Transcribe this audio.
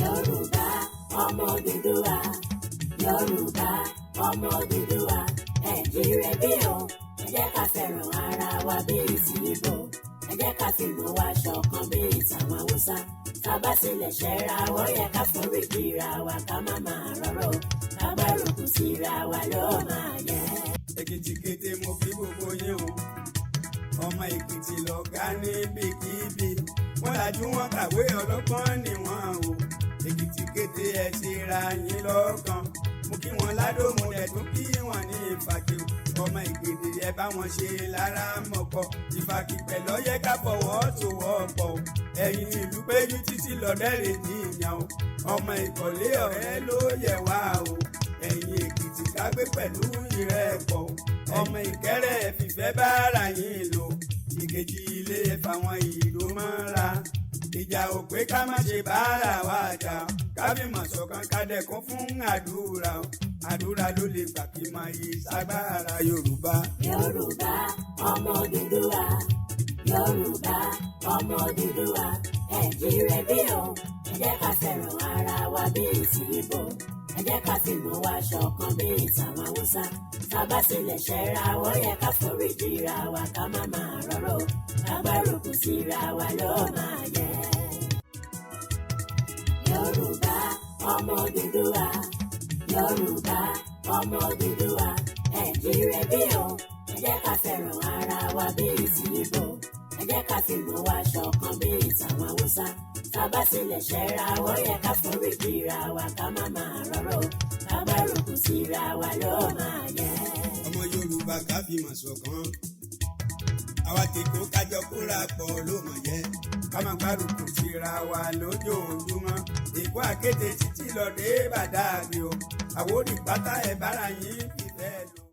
Yorùbá ọmọ Odùduwà, Yorùbá ọmọ Odùduwà, ẹ jíire bí o, ẹ jẹ́ ká fẹ́ràn ara wa bí ti Ìgbò, ẹ jẹ́ ká fìmọ̀ wa ṣọ̀kan bí tàwọn Haúsá, ká bá tilẹ̀ ṣẹ́ra ó yẹ ká forí kíra wa ká má máa rọ́rọ́, ká gbárùkù síra wa ló máa yẹ. Èkìtì kété mo fi gbogbo yín o, ọmọ Èkìtì lọ̀gá níbikíbi, wọ́n lajú wọn kàwé ọlọ́gbọ́n ni wọ́n o. Èkìtì kété ẹ ti ra yín lọ́kàn, mo kí wọn ládò mo dẹ̀ tún kí wọn ní ìfàkì o. Ọmọ Èkìtì ẹ bá wọn ṣe lára mọ̀kọ́, ìfàkì pẹ̀lú ọyẹ ká fọwọ́ tó wọ́pọ̀ o. Ẹ̀yin ìlú péjú títí lọ́dẹ̀rẹ̀ ní ìyàn o, ọmọ Ìkọ̀lé ọ̀rẹ́ ló yẹ wá o. Ẹ̀yin Èkìtì kágbé pẹ̀lú ìrẹ́pọ̀, ọmọ Ìkẹ́rẹ́ fìfẹ́ bára yín lò, ìkejì ilé fáwọn ìlú mọ́ra. Ìjà ò pé ká má ṣe bára wa jà, kábímọ̀ ṣọ̀kan ká dẹ̀kun fún àdúrà o. Àdúrà ló lè gbà kí máa yí ságbára Yorùbá. Yorùbá ọmọ Odùduwà, Yorùbá ọmọ Odùduwà, ẹ jíire bí o, ẹ jẹ́ ká fẹ́ràn ara wa bí ti Ìgbò, ẹ jẹ́ ká fìmọ̀ wa ṣọ̀kan bí tàwọn Haúsá, ká bá tilẹ̀ ṣẹ́ra ó yẹ ká forí kíra wa ká má máa rọ́rọ́, ká gbárùkù síra wa ló máa yẹ. Yorùbá ọmọ Odùduwà, Yorùbá ọmọ Odùduwà, ẹ jíire bí o, ẹ jẹ́ ká fẹ́ràn ara wa bí ti Ìgbò, ẹ jẹ́ ká fìmọ̀ wa ṣọ̀kan bí tàwọn Haúsá, ká bá tilẹ̀ ṣẹ́ra ó yẹ ká forí kíra wa ká má máa rọ́rọ́, ká gbárùkù síra wa ló máa yẹ. Ọmọ Yorùbá ká fìmọ̀ ṣọ̀kan, àwa tèkó kájọ kóra pọ̀ ló mọ̀ yẹ, ká máa gbárùkù síra wa lójoojúmọ́. Èkó àkété títí lọ dé Bàdágì o, Àwórì pátá ẹ̀ bára yín fìfẹ́ lò.